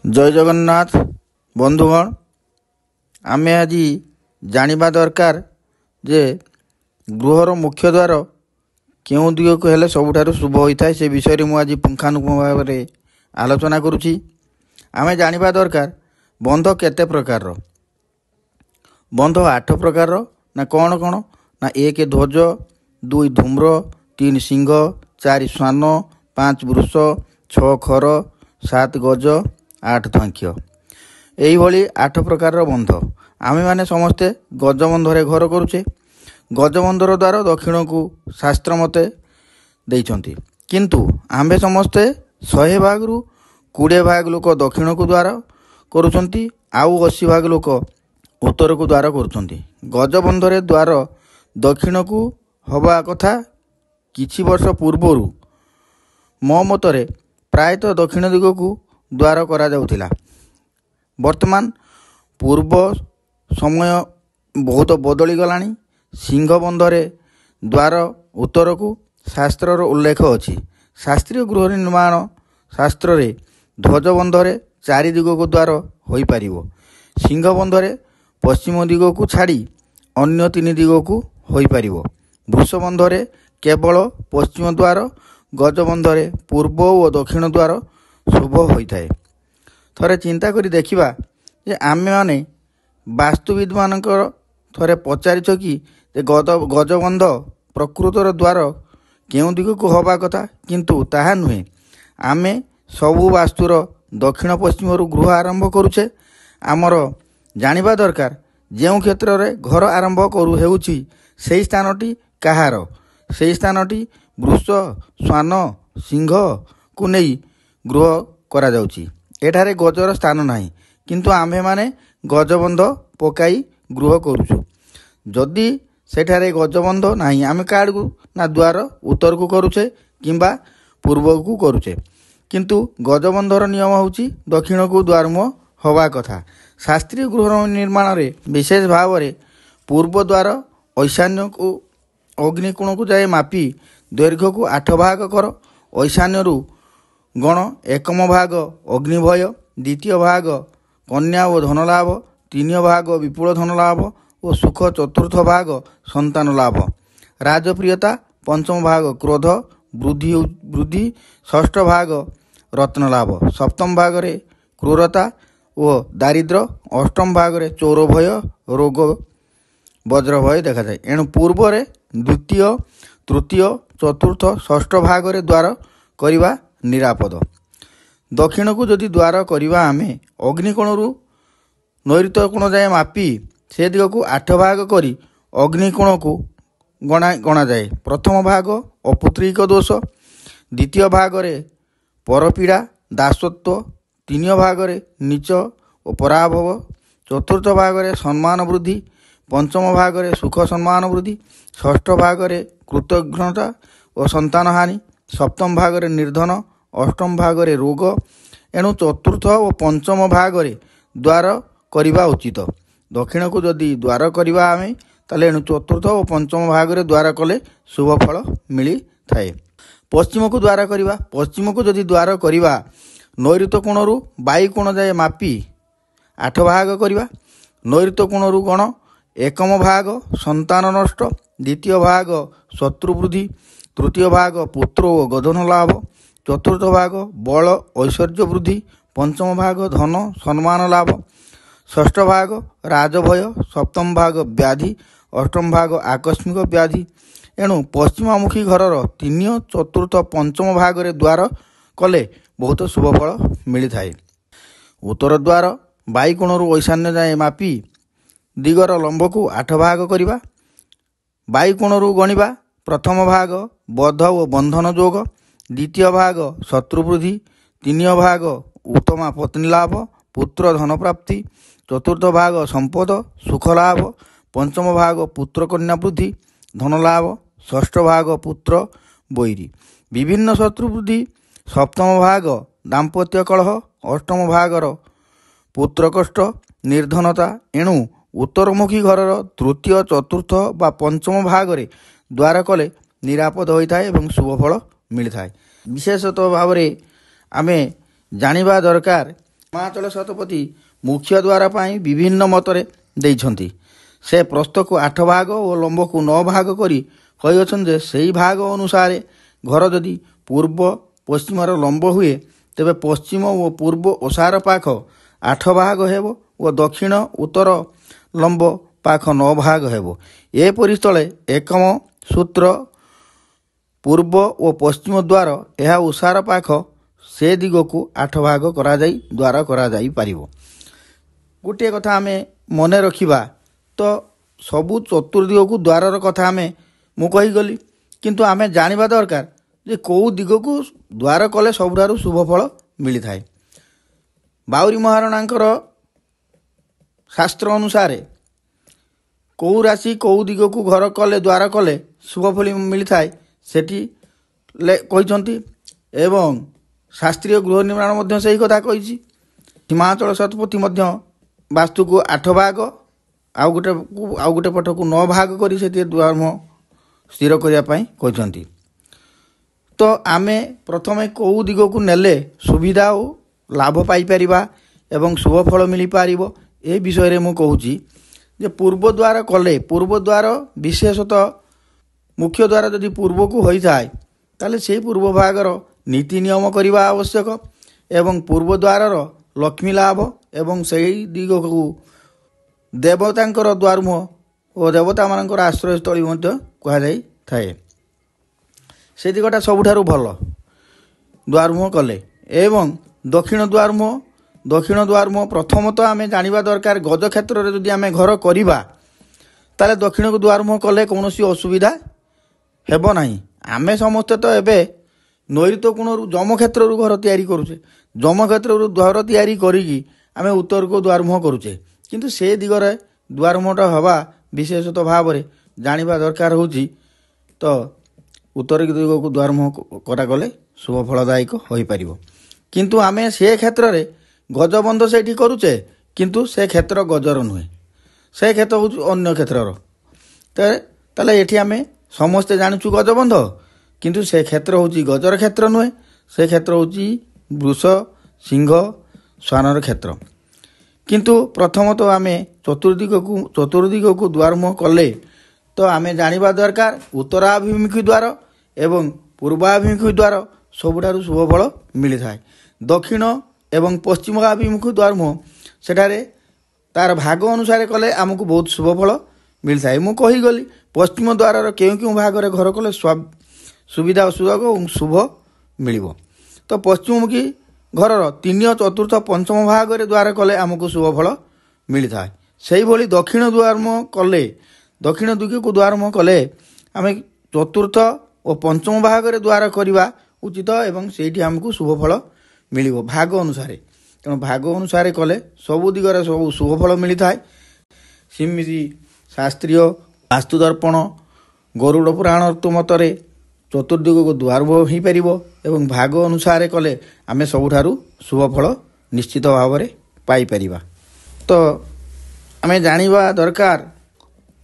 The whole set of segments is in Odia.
जय जगन्नाथ बंधुगण आमे आज जानिबा दरकार जे गृहर मुख्य द्वार केउं दिग को हेले सबुठारु शुभ होता है से विषय में आज पुंखानुपुंख भाव में आलोचना करुछि। आमे जानिबा दरकार बंध केते प्रकार बंध 8 प्रकार ना कौन कौन ना 1 ध्वज 2 धूम्र 3 सिंह 4 श्वान 5 वृष 6 खर 7 गज 8 धांख्य यही 8 प्रकार बंध आमे माने समस्ते गजबंधरे घर करुचे। गजबंधर द्वार दक्षिण को शास्त्र मते देइछंती किंतु आम्भे समस्ते 100 भाग रु 20 भाग लोक दक्षिण को द्वार करुछंती आउ 80 भाग लोक उत्तर को द्वार करुछंती। गजबंधरे द्वार दक्षिण को हवा कथा किछि वर्ष पूर्वरु मो मतरे प्रायतः दक्षिण दिग को द्वार करा जाउथिला। वर्तमान पूर्व समय बहुत बदली गलानी। सिंह बंधरे द्वार उत्तर को शास्त्र उल्लेख अछि। शास्त्रीय गृह निर्माण शास्त्र रे ध्वज बंधरे 4 दिग को द्वार होई पारिबो। सिंह बंधरे पश्चिम दिग को छाड़ी अन्य 3 दिग को होई पारिबो। वृष बंधरे केवल पश्चिम द्वार, गज बंधरे पूर्व और दक्षिण द्वार शुभ होइथाय। थरे चिंता करी देखिबा जे आमे माने वास्तुविद मानकर थरे पचारिछ कि गजबंध प्रकृतर द्वार केउं दिग को हवा कथा किंतु ताहा नुहे। आमे सबु वास्तुर दक्षिण पश्चिम गृह आरंभ करुचे। आमर जानिबा दरकार जेउ क्षेत्र रे घर आरंभ करू हेउची सेही स्थानटी काहार, सेही स्थानटी वृष श्वान सिंह को नहीं गृह करा जाउची। एठारे गजर स्थान नाही किंतु आम्भे माने गजबंध पकाई गृह करुछु। जदि सेठारे गजबंध नाही आमे काडू ना द्वार उत्तर को करुचे किंबा पूर्व को करुचे किंतु गजबंधर नियम होउची दक्षिण को द्वार मुह हवा कथा। शास्त्रीय गृह निर्माण रे विशेष भाव रे पूर्व द्वार ईशान्य को अग्निकोण को जाए मापी दैर्घ्य को 8 भाग कर। ईशान्य रु गण एकम भाग अग्निभय, द्वितीय भाग कन्या और धन लाभ, 3 भाग विपुल धन लाभ और सुख, 4th भाग संतान लाभ, राजप्रियता 5म भाग क्रोध वृद्धि, 6ठ भाग रत्न लाभ, 7म भाग रे क्रूरता और दारिद्र, 8म भाग रे चोर भय रोग वज्र भय देखा जाए। एणु पूर्व रे द्वितीय तृतीय 4th 6ठ भाग रे द्वार करिबा निरापद। दक्षिण को जदि द्वार करिबा आमे अग्निकोण रु नैऋत्य कोण जाए मापी से दिग को 8 भाग करी अग्निकोण को गणा जाए। प्रथम भाग अपुत्रिक दोष, द्वितीय भाग रे परपीड़ा दासत्व, 3 भाग रे नीच और पराभव, 4th भाग रे सम्मान वृद्धि, 5म भाग रे सुख सम्मान वृद्धि, 6ठ भाग रे कृतघ्नता और संतान हानि, 7म भाग रे निर्धन, 8म भाग रे रोग। एणु 4th और 5म भाग रे द्वार करिबा उचित। दक्षिण को जदि द्वार करिबा आमे ताले एणु 4th और 5म भाग रे द्वार कले शुभ फल मिली थाए। पश्चिम को द्वार करिबा, पश्चिम को जदि द्वार करिबा नैऋत्य कोण रु वायु कोण जाए मापी 8 भाग करिबा। नैऋत्य कोण रु गण एकम भाग संतान नष्ट, द्वितीय भाग शत्रु वृद्धि, तृतीय भाग पुत्र और गधन लाभ, 4th भाग बल ऐश्वर्य वृद्धि, 5म भाग धन सम्मान लाभ, 6ठ भाग राजभय, 7म भाग व्याधि, 8म भाग आकस्मिक व्याधि। एणु पश्चिमामुखी घरर 3, 4th, 5म भाग रे द्वार कले बहुत शुभ फल मिली थाए। उत्तर द्वार वायुकोण रु ईशान्य जाए मापी दिगर लंब को 8 भाग करिबा। वायुकोण रु गणिबा प्रथम भाग बध और बंधन जोग, द्वितीय भाग शत्रु वृद्धि, 3 भाग उत्तमा पत्नी लाभ पुत्र धन प्राप्ति, 4th भाग संपद सुख लाभ, 5म भाग पुत्र कन्या वृद्धि धन लाभ, 6ठ भाग पुत्र बैरी विभिन्न शत्रु वृद्धि, 7म भाग दाम्पत्य कलह, 8म भागर पुत्र कष्ट निर्धनता। एणु उत्तरमुखी घरर 3य 4th बा 5म भाग रे द्वार कले निरापद होता है और शुभ फल मिलता है। विशेषतः भाव में आमे जानिबा दरकार ହିମାଚଳ ଶତପଥୀ ମୁଖ୍ୟ ଦ୍ୱାର ପାଇଁ ବିଭିନ୍ନ ମତରେ ଦେଇଛନ୍ତି। ସେ ପ୍ରସ୍ତକୁ 8 ଭାଗ ଓ ଲମ୍ବକୁ 9 ଭାଗ କରି କହିଅଛନ୍ତି ଯେ ସେହି ଭାଗ ଅନୁସାରେ ଘର ଯଦି ପୂର୍ବ ପଶ୍ଚିମର ଲମ୍ବ ହୁଏ ତେବେ ପଶ୍ଚିମ ଓ ପୂର୍ବ ଓସାର ପାଖ 8 ଭାଗ ହେବ ଓ ଦକ୍ଷିଣ ଉତ୍ତର ଲମ୍ବ ପାଖ 9 ଭାଗ ହେବ। ଏପରି ସ୍ଥଳେ ଏକମ ସୂତ୍ର ପୂର୍ବ ଓ ପଶ୍ଚିମ ଦ୍ୱାର ଏହା ଓସାର ପାଖ ସେ ଦିଗକୁ 8 ଭାଗ କରାଯାଇ ଦ୍ୱାର କରାଯାଇପାରିବ। ଗୋଟିଏ କଥା ଆମେ ମନେ ରଖିବା ତ ସବୁ ଚତୁର୍ଦିଗକୁ ଦ୍ୱାରର କଥା ମୁଁ କହିଗଲି, କିନ୍ତୁ ଆମେ ଜାଣିବା ଦରକାର ଯେ କେଉଁ ଦିଗକୁ ଦ୍ୱାର କଲେ ସବୁଠାରୁ ଶୁଭ ଫଳ ମିଳିଥାଏ। ବାଉରୀ ମହାରଣାଙ୍କର ଶାସ୍ତ୍ର ଅନୁସାରେ କେଉଁ ରାଶି କେଉଁ ଦିଗକୁ ଘର କଲେ ଦ୍ୱାର କଲେ ଶୁଭ ଫଳ ମିଳିଥାଏ ସେଠି କହିଛନ୍ତି ଏବଂ ଶାସ୍ତ୍ରୀୟ ଗୃହ ନିର୍ମାଣ ମଧ୍ୟ ସେହି କଥା କହିଛି। ହିମାଚଳ ଶତପଥୀ ମଧ୍ୟ ବାସ୍ତୁକୁ 8 ଭାଗ ଆଉ ଗୋଟେ ପଟକୁ 9 ଭାଗ କରି ସେଥିରେ ଦ୍ୱାର ସ୍ଥିର କରିବା ପାଇଁ କହିଛନ୍ତି। ତ ଆମେ ପ୍ରଥମେ କେଉଁ ଦିଗକୁ ନେଲେ ସୁବିଧା ଓ ଲାଭ ପାଇପାରିବା ଏବଂ ଶୁଭ ଫଳ ମିଳିପାରିବ ଏ ବିଷୟରେ ମୁଁ କହୁଛି ଯେ ପୂର୍ବ ଦ୍ୱାର କଲେ ପୂର୍ବ ଦ୍ୱାର ବିଶେଷତଃ ମୁଖ୍ୟ ଦ୍ୱାର ଯଦି ପୂର୍ବକୁ ହୋଇଥାଏ ତାହେଲେ ସେହି ପୂର୍ବ ଭାଗର ନୀତି ନିୟମ କରିବା ଆବଶ୍ୟକ ଏବଂ ପୂର୍ବ ଦ୍ୱାରର ଲକ୍ଷ୍ମୀ ଲାଭ ଏବଂ ସେହି ଦିଗକୁ ଦେବତାଙ୍କର ଦ୍ୱାରମୁହଁ ଓ ଦେବତାମାନଙ୍କର ଆଶ୍ରୟସ୍ଥଳୀ ମଧ୍ୟ କୁହାଯାଇଥାଏ। ସେ ଦିଗଟା ସବୁଠାରୁ ଭଲ ଦ୍ୱାରମୁହଁ କଲେ। ଏବଂ ଦକ୍ଷିଣ ଦ୍ୱାରମୁହଁ ପ୍ରଥମତଃ ଆମେ ଜାଣିବା ଦରକାର ଗଜ କ୍ଷେତ୍ରରେ ଯଦି ଆମେ ଘର କରିବା ତାହେଲେ ଦକ୍ଷିଣକୁ ଦ୍ୱାରମୁହଁ କଲେ କୌଣସି ଅସୁବିଧା ହେବ ନାହିଁ। ଆମେ ସମସ୍ତେ ତ ଏବେ ନୈಋତ କୋଣରୁ ଯମକ୍ଷେତ୍ରରୁ ଘର ତିଆରି କରୁଛେ, ଯମକ୍ଷେତ୍ରରୁ ଘର ତିଆରି କରିକି ଆମେ ଉତ୍ତରକୁ ଦ୍ୱାରମୁହଁ କରୁଛେ, କିନ୍ତୁ ସେ ଦିଗରେ ଦ୍ୱାରମୁହଁଟା ହେବା ବିଶେଷତଃ ଭାବରେ ଜାଣିବା ଦରକାର ହେଉଛି ତ ଉତ୍ତର ଦିଗକୁ ଦ୍ୱାରମୁହଁ କରାଗଲେ ଶୁଭ ଫଳଦାୟକ ହୋଇପାରିବ। କିନ୍ତୁ ଆମେ ସେ କ୍ଷେତ୍ରରେ ଗଜବନ୍ଧ ସେଇଠି କରୁଛେ, କିନ୍ତୁ ସେ କ୍ଷେତ୍ର ଗଜର ନୁହେଁ, ସେ କ୍ଷେତ୍ର ହେଉଛି ଅନ୍ୟ କ୍ଷେତ୍ରର। ତାହେଲେ ଏଠି ଆମେ ସମସ୍ତେ ଜାଣିଛୁ ଗଜବନ୍ଧ, କିନ୍ତୁ ସେ କ୍ଷେତ୍ର ହେଉଛି ଗଜର କ୍ଷେତ୍ର ନୁହେଁ, ସେ କ୍ଷେତ୍ର ହେଉଛି ବୃଷ ସିଂହ ଶ୍ୱାନର କ୍ଷେତ୍ର। କିନ୍ତୁ ପ୍ରଥମତଃ ଆମେ ଚତୁର୍ଦିଗକୁ ଦ୍ୱାରମୁହଁ କଲେ ତ ଆମେ ଜାଣିବା ଦରକାର ଉତ୍ତରାଭିମୁଖୀ ଦ୍ୱାର ଏବଂ ପୂର୍ବାଭିମୁଖୀ ଦ୍ୱାର ସବୁଠାରୁ ଶୁଭ ଫଳ ମିଳିଥାଏ। ଦକ୍ଷିଣ ଏବଂ ପଶ୍ଚିମାଭିମୁଖୀ ଦ୍ୱାରମୁହଁ ସେଠାରେ ତାର ଭାଗ ଅନୁସାରେ କଲେ ଆମକୁ ବହୁତ ଶୁଭ ଫଳ ମିଳିଥାଏ। ମୁଁ କହିଗଲି ପଶ୍ଚିମ ଦ୍ୱାରର କେଉଁ ଭାଗରେ ଘର କଲେ ସୁବିଧା ସୁଯୋଗ ଏବଂ ଶୁଭ ମିଳିବ। ତ ପଶ୍ଚିମମୁଖୀ ଘରର 3, 4, 5 ଭାଗରେ ଦ୍ୱାର କଲେ ଆମକୁ ଶୁଭ ଫଳ ମିଳିଥାଏ। ସେହିଭଳି ଦକ୍ଷିଣ ଦିଗକୁ ଦ୍ୱାରମୁହଁ କଲେ ଆମେ 4ର୍ଥ ଓ 5ମ ଭାଗରେ ଦ୍ୱାର କରିବା ଉଚିତ ଏବଂ ସେଇଠି ଆମକୁ ଶୁଭ ଫଳ ମିଳିବ ଭାଗ ଅନୁସାରେ। ତେଣୁ ଭାଗ ଅନୁସାରେ କଲେ ସବୁ ଦିଗରେ ସବୁ ଶୁଭ ଫଳ ମିଳିଥାଏ। ସେମିତି ଶାସ୍ତ୍ରୀୟ ବାସ୍ତୁଦର୍ପଣ ଗରୁଡ଼ ପୁରାଣ ମତରେ ଚତୁର୍ଦିଗକୁ ଦ୍ୱାରମୁହଁ ହୋଇପାରିବ ଏବଂ ଭାଗ ଅନୁସାରେ କଲେ ଆମେ ସବୁଠାରୁ ଶୁଭ ଫଳ ନିଶ୍ଚିତ ଭାବରେ ପାଇପାରିବା। ତ ଆମେ ଜାଣିବା ଦରକାର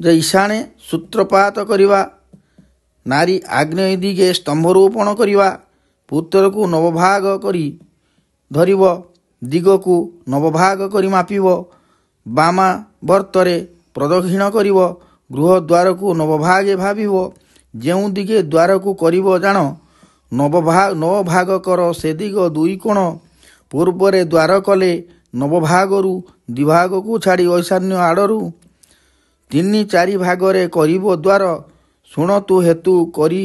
ଯେ ঈଶାଣେ ସୂତ୍ରପାତ କରିବା, ନାରୀ ଆଗ୍ନେୟ ଦିଗେ ସ୍ତମ୍ଭରୋପଣ କରିବା, ଉତ୍ତରକୁ 9 ଭାଗ କରି ଧରିବ, ଦିଗକୁ 9 ଭାଗ କରି ମାପିବ, ବାମାବର୍ତ୍ତରେ ପ୍ରଦକ୍ଷିଣ କରିବ, ଗୃହ ଦ୍ୱାରକୁ 9 ଭାଗେ ଭାବିବ, ଯେଉଁ ଦିଗେ ଦ୍ୱାରକୁ କରିବ ଜାଣ, 9 ଭାଗ କର ସେ ଦିଗ 2 କୋଣ, ପୂର୍ବରେ ଦ୍ୱାର କଲେ 9 ଭାଗରୁ 2 ଭାଗକୁ ଛାଡ଼ି ଈଶାନ୍ୟ ଆଡ଼ରୁ 3/4 ଭାଗରେ କରିବ ଦ୍ୱାର, ଶୁଣ ତୁ ହେତୁ କରି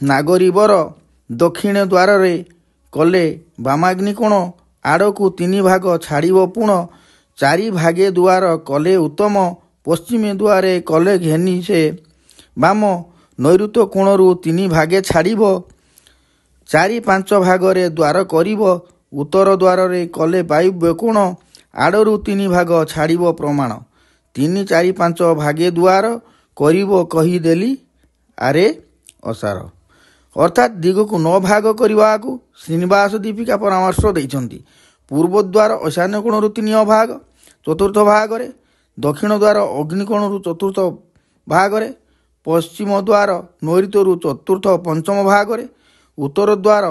ନାଗରିବର, ଦକ୍ଷିଣ ଦ୍ୱାରରେ କଲେ ବାମାଗ୍ନି କୋଣ, ଆଡ଼କୁ 3 ଭାଗ ଛାଡ଼ିବ ପୁଣ, 4 ଭାଗେ ଦୁଆର କଲେ ଉତ୍ତମ, ପଶ୍ଚିମ ଦ୍ୱାରେ କଲେ ଘେନି ସେ ବାମ, ନୈಋତ କୋଣରୁ 3 ଭାଗେ ଛାଡ଼ିବ, 4-5 ଭାଗରେ ଦ୍ୱାର କରିବ, ଉତ୍ତର ଦ୍ୱାରରେ କଲେ ବାୟୁ କୋଣ, ଆଡ଼ରୁ 3 ଭାଗ ଛାଡ଼ିବ ପ୍ରମାଣ, 3-4-5 ଭାଗେ ଦୁଆର କରିବ କହିଦେଲି ଆରେ ଅସାର। ଅର୍ଥାତ୍ ଦିଗକୁ 9 ଭାଗ କରିବାକୁ ଶ୍ରୀନିବାସ ଦୀପିକା ପରାମର୍ଶ ଦେଇଛନ୍ତି। ପୂର୍ବ ଦ୍ୱାର ଈଶାନ୍ୟ କୋଣରୁ 3 ଭାଗ 4ର୍ଥ ଭାଗରେ, ଦକ୍ଷିଣ ଦ୍ୱାର ଅଗ୍ନିକୋଣରୁ 4ର୍ଥ ଭାଗରେ, ପଶ୍ଚିମ ଦ୍ୱାର ନୈಋତରୁ 4ର୍ଥ 5ମ ଭାଗରେ, ଉତ୍ତର ଦ୍ୱାର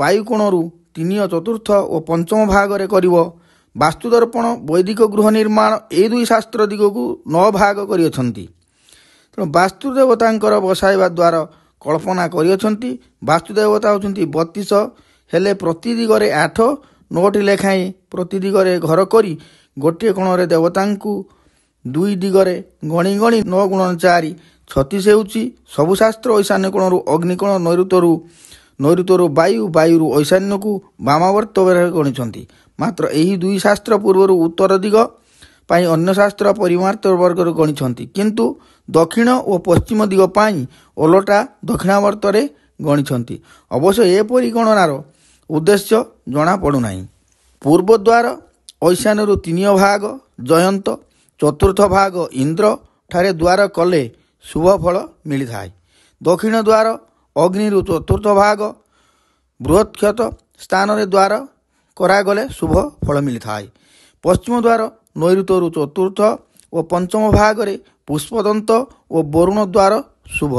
ବାୟୁକୋଣରୁ ତିନି ଚତୁର୍ଥ ଓ ପଞ୍ଚମ ଭାଗରେ କରିବ। ବାସ୍ତୁଦର୍ପଣ ବୈଦିକ ଗୃହ ନିର୍ମାଣ ଏହି ଦୁଇ ଶାସ୍ତ୍ର ଦିଗକୁ 9 ଭାଗ କରିଅଛନ୍ତି। ତେଣୁ ବାସ୍ତୁ ଦେବତାଙ୍କର ବସାଇବା ଦ୍ୱାର କଳ୍ପନା କରିଅଛନ୍ତି। ବାସ୍ତୁ ଦେବତା ହେଉଛନ୍ତି 32, ହେଲେ ପ୍ରତି ଦିଗରେ 8, 9ଟି ଲେଖାଏଁ ପ୍ରତି ଦିଗରେ ଘର କରି ଗୋଟିଏ କୋଣରେ ଦେବତାଙ୍କୁ 2 ଦିଗରେ ଗଣି ଗଣି 9 × 4 36 ହେଉଛି। ସବୁ ଶାସ୍ତ୍ର ଈଶାନ୍ୟ କୋଣରୁ ଅଗ୍ନିକୋଣ, ନୈಋତ୍ୟରୁ ବାୟୁ, ବାୟୁରୁ ଐଶାନ୍ୟକୁ ବାମାବର୍ତ୍ତ ଭାବରେ ଗଣିଛନ୍ତି। ମାତ୍ର ଏହି ଦୁଇ ଶାସ୍ତ୍ର ପୂର୍ବରୁ ଉତ୍ତର ଦିଗ ପାଇଁ ଅନ୍ୟ ଶାସ୍ତ୍ର ପରିମାର୍ତ୍ତ ବର୍ଗରୁ ଗଣିଛନ୍ତି, କିନ୍ତୁ ଦକ୍ଷିଣ ଓ ପଶ୍ଚିମ ଦିଗ ପାଇଁ ଓଲଟା ଦକ୍ଷିଣାବର୍ତ୍ତରେ ଗଣିଛନ୍ତି। ଅବଶ୍ୟ ଏପରି ଗଣନାର ଉଦ୍ଦେଶ୍ୟ ଜଣାପଡ଼ୁନାହିଁ। ପୂର୍ବ ଦ୍ୱାର ଐଶାନ୍ୟରୁ 3 ଭାଗ ଜୟନ୍ତ, ଚତୁର୍ଥ ଭାଗ ଇନ୍ଦ୍ର ଠାରେ ଦ୍ୱାର କଲେ ଶୁଭ ଫଳ ମିଳିଥାଏ। ଦକ୍ଷିଣ ଦ୍ୱାର ଅଗ୍ନିରୁ ଚତୁର୍ଥ ଭାଗ ବୃହତ୍କ୍ଷତ ସ୍ଥାନରେ ଦ୍ୱାର କରାଗଲେ ଶୁଭ ଫଳ ମିଳିଥାଏ। ପଶ୍ଚିମ ଦ୍ୱାର ନୈಋତ୍ୟରୁ ଚତୁର୍ଥ ଓ ପଞ୍ଚମ ଭାଗରେ ପୁଷ୍ପଦନ୍ତ ଓ ବରୁଣ ଦ୍ୱାର ଶୁଭ।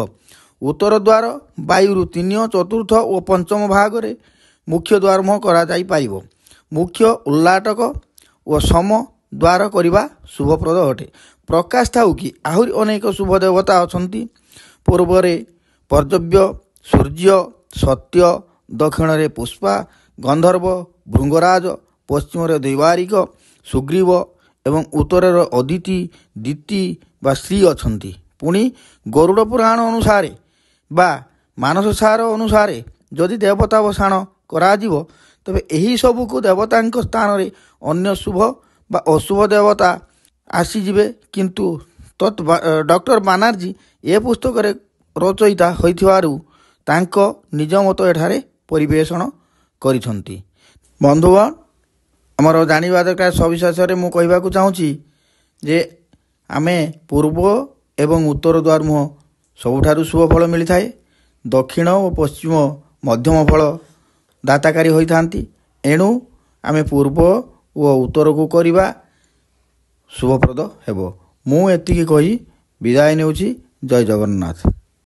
ଉତ୍ତର ଦ୍ୱାର ବାୟୁରୁ 3, ଚତୁର୍ଥ ଓ ପଞ୍ଚମ ଭାଗରେ ମୁଖ୍ୟ ଦ୍ୱାରମୁହଁ କରାଯାଇପାରିବ। ମୁଖ୍ୟ, ଉଲ୍ଲାଟକ ଓ ସମ ଦ୍ୱାର କରିବା ଶୁଭପ୍ରଦ ଅଟେ। ପ୍ରକାଶ ଥାଉ କି ଆହୁରି ଅନେକ ଶୁଭ ଦେବତା ଅଛନ୍ତି। ପୂର୍ବରେ ପର୍ଜବ୍ୟ, ସୂର୍ଯ୍ୟ, ସତ୍ୟ, ଦକ୍ଷିଣରେ ପୁଷ୍ପା, ଗନ୍ଧର୍ବ, ଭୃଙ୍ଗରାଜ, ପଶ୍ଚିମରେ ଦୈବାରିକ, ସୁଗ୍ରୀବ ଏବଂ ଉତ୍ତରରେ ଅଦିତି, ଦିତି ବା ଶ୍ରୀ ଅଛନ୍ତି। ପୁଣି ଗରୁଡ଼ ପୁରାଣ ଅନୁସାରେ ବା ମାନସସାର ଅନୁସାରେ ଯଦି ଦେବତା ବସାଣ କରାଯିବ, ତେବେ ଏହି ସବୁକୁ ଦେବତାଙ୍କ ସ୍ଥାନରେ ଅନ୍ୟ ଶୁଭ ବା ଅଶୁଭ ଦେବତା ଆସିଯିବେ। କିନ୍ତୁ ଡକ୍ଟର ବାନାର୍ଜୀ ଏ ପୁସ୍ତକରେ ରଚୟିତା ହୋଇଥିବାରୁ ତାଙ୍କ ନିଜ ମତ ଏଠାରେ ପରିବେଷଣ କରିଛନ୍ତି। ବନ୍ଧୁଗଣ, ଆମର ଜାଣିବା ଦରକାର ସବିଶେଷରେ ମୁଁ କହିବାକୁ ଚାହୁଁଛି ଯେ ଆମେ ପୂର୍ବ ଏବଂ ଉତ୍ତର ଦ୍ୱାରମୁହଁ ସବୁଠାରୁ ଶୁଭ ଫଳ ମିଳିଥାଏ। ଦକ୍ଷିଣ ଓ ପଶ୍ଚିମ ମଧ୍ୟମ ଫଳ ଦାତାକାରୀ ହୋଇଥାନ୍ତି। ଏଣୁ ଆମେ ପୂର୍ବ ଓ ଉତ୍ତରକୁ କରିବା ଶୁଭପ୍ରଦ ହେବ। ମୁଁ ଏତିକି କହି ବିଦାୟ ନେଉଛି। ଜୟ ଜଗନ୍ନାଥ।